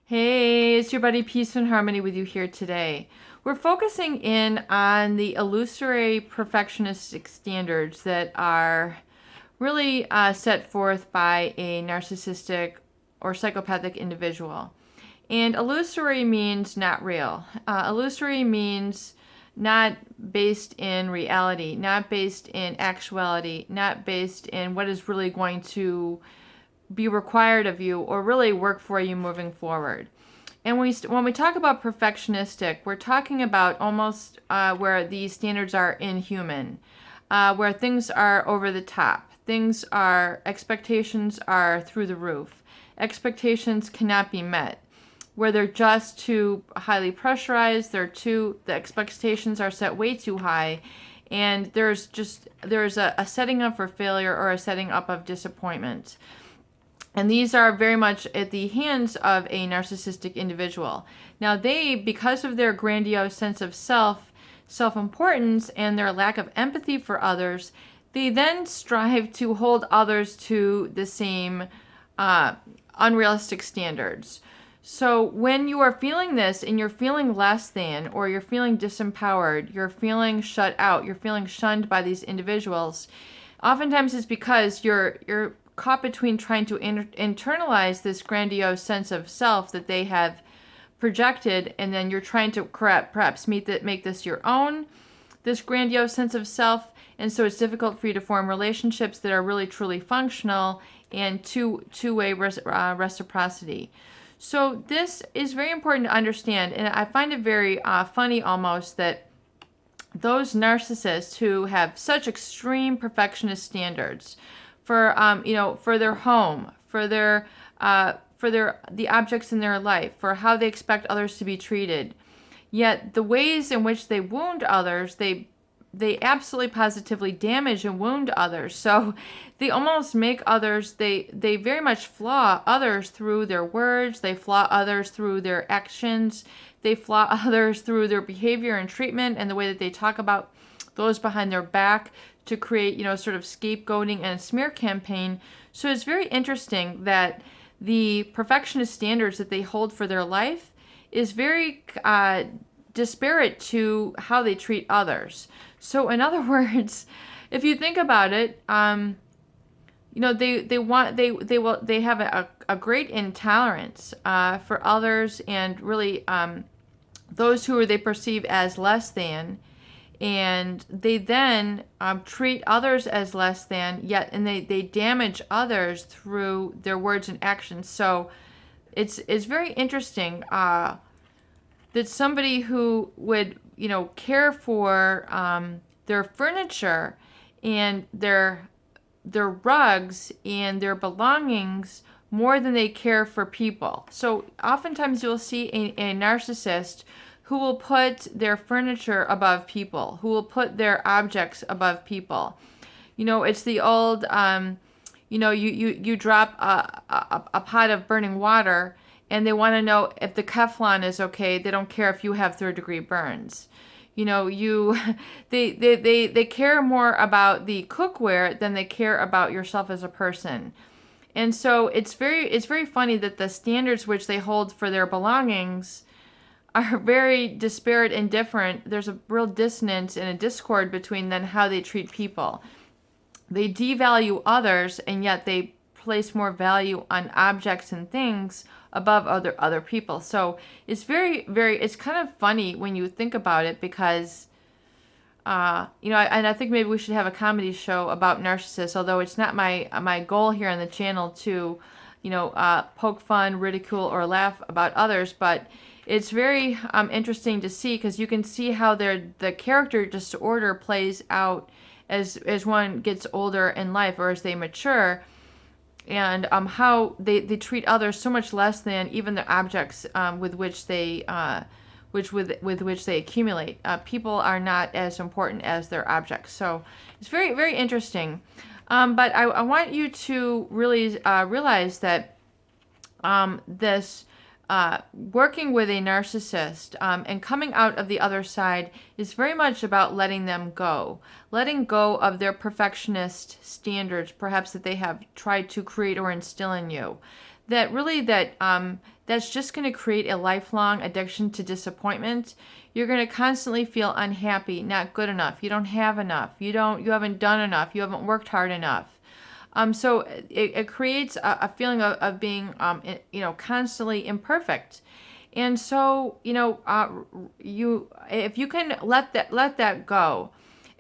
Hey, it's your buddy Peace and Harmony with you here today. We're focusing in on the illusory perfectionistic standards that are really set forth by a narcissistic or psychopathic individual. And illusory means not real. Illusory means not based in reality, not based in actuality, not based in what is really going to be required of you or really work for you moving forward. And when we talk about perfectionistic, we're talking about almost where these standards are inhuman, where things are over the top. Expectations are through the roof. Expectations cannot be met. Where they're just too highly pressurized, the expectations are set way too high, and there's a setting up for failure or a setting up of disappointment. And these are very much at the hands of a narcissistic individual. Now because of their grandiose sense of self-importance, and their lack of empathy for others, they then strive to hold others to the same unrealistic standards. So when you are feeling this and you're feeling less than, or you're feeling disempowered, you're feeling shut out, you're feeling shunned by these individuals, oftentimes it's because you're caught between trying to internalize this grandiose sense of self that they have projected, and then you're trying to perhaps make this your own, this grandiose sense of self. And so it's difficult for you to form relationships that are really truly functional and two-way reciprocity. So this is very important to understand, and I find it very funny almost that those narcissists who have such extreme perfectionist standards for for their home, for the objects in their life, for how they expect others to be treated, yet the ways in which they wound others, they absolutely positively damage and wound others. So they almost make others, they very much flaw others through their words, they flaw others through their actions, they flaw others through their behavior and treatment and the way that they talk about those behind their back to create, sort of scapegoating and a smear campaign. So it's very interesting that the perfectionist standards that they hold for their life is very disparate to how they treat others. So in other words, if you think about it, they have a great intolerance for others, and really those who they perceive as less than, and they then treat others as less than, and they damage others through their words and actions. So it's very interesting that somebody who would care for their furniture and their rugs and their belongings more than they care for people. So oftentimes you'll see a narcissist who will put their furniture above people, who will put their objects above people. It's the old, you drop a pot of burning water, and they want to know if the Teflon is okay. They don't care if you have third-degree burns. They care more about the cookware than they care about yourself as a person. And so it's very funny that the standards which they hold for their belongings are very disparate and different. There's a real dissonance and a discord between then how they treat people. They devalue others, and yet they place more value on objects and things above other people. So it's it's kind of funny when you think about it, because and I think maybe we should have a comedy show about narcissists, although it's not my goal here on the channel to poke fun, ridicule, or laugh about others. But it's very interesting to see, because you can see how the character disorder plays out as one gets older in life, or as they mature, and how they treat others so much less than even the objects with which they accumulate. People are not as important as their objects. So it's very, very interesting. But I want you to really realize that this working with a narcissist and coming out of the other side is very much about letting them go. Letting go of their perfectionist standards, perhaps that they have tried to create or instill in you. That that's just going to create a lifelong addiction to disappointment. You're going to constantly feel unhappy, not good enough. You don't have enough. You haven't done enough. You haven't worked hard enough. So it creates a feeling of being, constantly imperfect. And so, if you can let that go,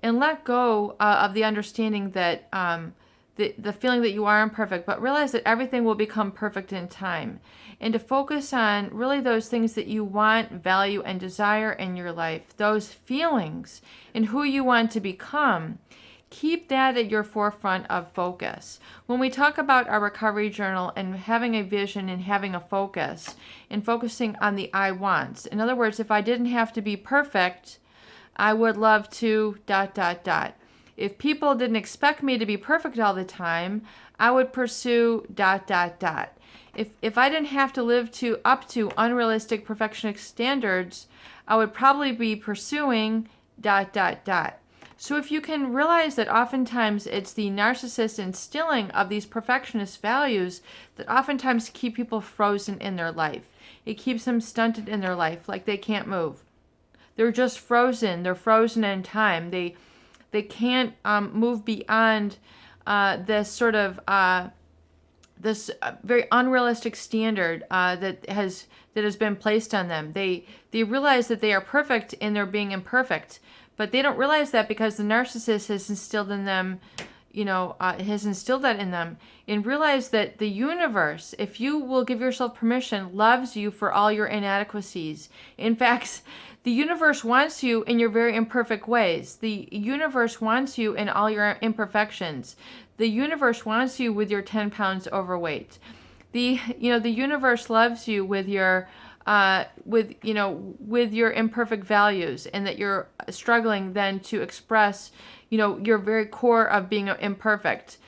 and let go of the understanding that the feeling that you are imperfect, but realize that everything will become perfect in time, and to focus on really those things that you want, value, and desire in your life, those feelings, and who you want to become. Keep that at your forefront of focus. When we talk about our recovery journal and having a vision and having a focus and focusing on the I wants. In other words, if I didn't have to be perfect, I would love to ... If people didn't expect me to be perfect all the time, I would pursue ... If I didn't have to live up to unrealistic perfectionist standards, I would probably be pursuing ... So if you can realize that oftentimes it's the narcissist instilling of these perfectionist values that oftentimes keep people frozen in their life. It keeps them stunted in their life, like they can't move. They're just frozen. They're frozen in time. They can't move beyond this sort of this very unrealistic standard that has been placed on them. They realize that they are perfect in their being imperfect. But they don't realize that because the narcissist has instilled in them, has instilled that in them. And realize that the universe, if you will give yourself permission, loves you for all your inadequacies. In fact, the universe wants you in your very imperfect ways. The universe wants you in all your imperfections. The universe wants you with your 10 pounds overweight. The universe loves you with your with your imperfect values, and that you're struggling then to express, your very core of being imperfect.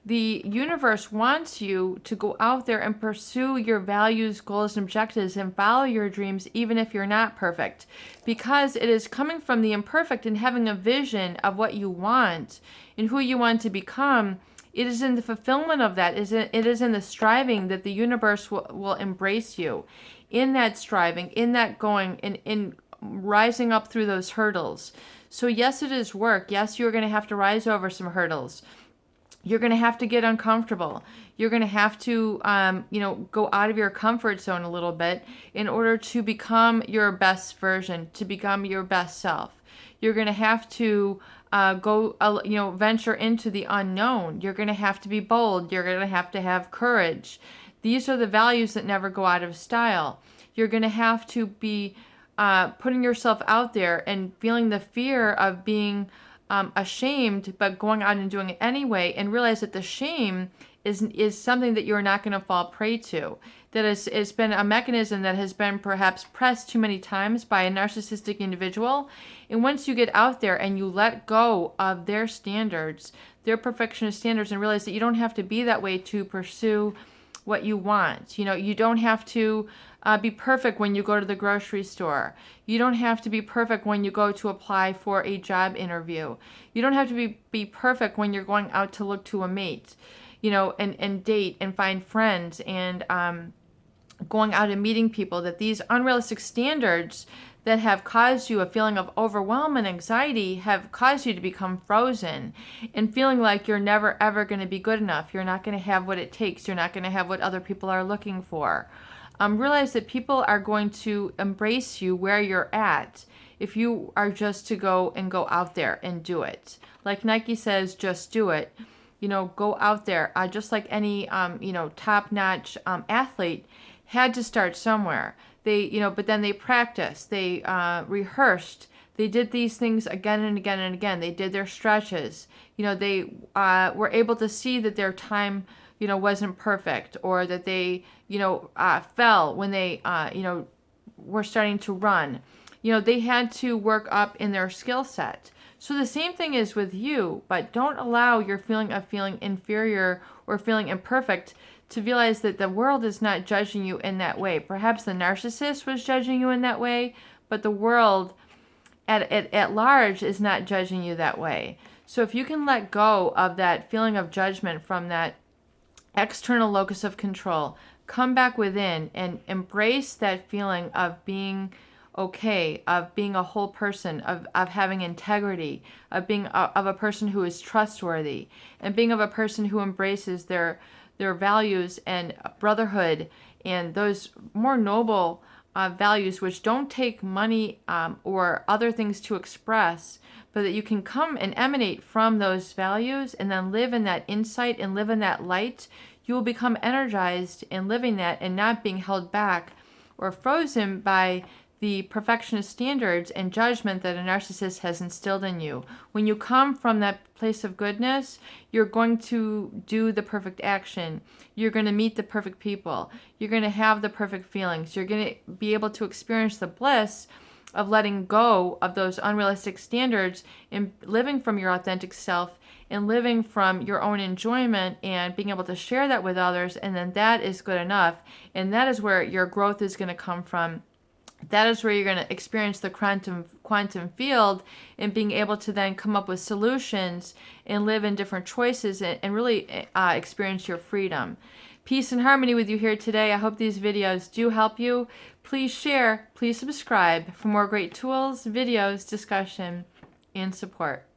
The universe wants you to go out there and pursue your values, goals, and objectives and follow your dreams, even if you're not perfect, because it is coming from the imperfect and having a vision of what you want and who you want to become. It is in the fulfillment of that, it is in the striving that the universe will embrace you. In that striving, in that going, in rising up through those hurdles. So yes, it is work. Yes, you're going to have to rise over some hurdles. You're going to have to get uncomfortable. You're going to have to, go out of your comfort zone a little bit in order to become your best version, to become your best self. You're going to have to venture into the unknown. You're going to have to be bold. You're going to have courage. These are the values that never go out of style. You're going to have to be putting yourself out there and feeling the fear of being ashamed, but going out and doing it anyway, and realize that the shame is something that you're not going to fall prey to. That it's been a mechanism that has been perhaps pressed too many times by a narcissistic individual. And once you get out there and you let go of their standards, their perfectionist standards, and realize that you don't have to be that way to pursue what you want. You don't have to be perfect when you go to the grocery store. You don't have to be perfect when you go to apply for a job interview. You don't have to be perfect when you're going out to look to a mate, and date and find friends and going out and meeting people. That these unrealistic standards that have caused you a feeling of overwhelm and anxiety have caused you to become frozen and feeling like you're never ever going to be good enough. You're not going to have what it takes. You're not going to have what other people are looking for. Realize that people are going to embrace you where you're at if you are just to go out there and do it. Like Nike says, just do it. Go out there. Just like any, top-notch athlete had to start somewhere. But then they practiced, they rehearsed, they did these things again and again and again. They did their stretches. They were able to see that their time, wasn't perfect, or that they, fell when they, were starting to run. They had to work up in their skill set. So the same thing is with you, but don't allow your feeling of feeling inferior or feeling imperfect to realize that the world is not judging you in that way. Perhaps the narcissist was judging you in that way, but the world at large is not judging you that way. So if you can let go of that feeling of judgment from that external locus of control, come back within and embrace that feeling of being okay, of being a whole person, of having integrity, of being of a person who is trustworthy, and being of a person who embraces their values and brotherhood and those more noble values which don't take money or other things to express, but that you can come and emanate from those values and then live in that insight and live in that light. You will become energized in living that and not being held back or frozen by the perfectionist standards and judgment that a narcissist has instilled in you. When you come from that place of goodness, you're going to do the perfect action. You're going to meet the perfect people. You're going to have the perfect feelings. You're going to be able to experience the bliss of letting go of those unrealistic standards and living from your authentic self and living from your own enjoyment and being able to share that with others. And then that is good enough. And that is where your growth is going to come from. That is where you're going to experience the quantum field and being able to then come up with solutions and live in different choices and really experience your freedom. Peace and harmony with you here today. I hope these videos do help you. Please share, please subscribe for more great tools, videos, discussion, and support.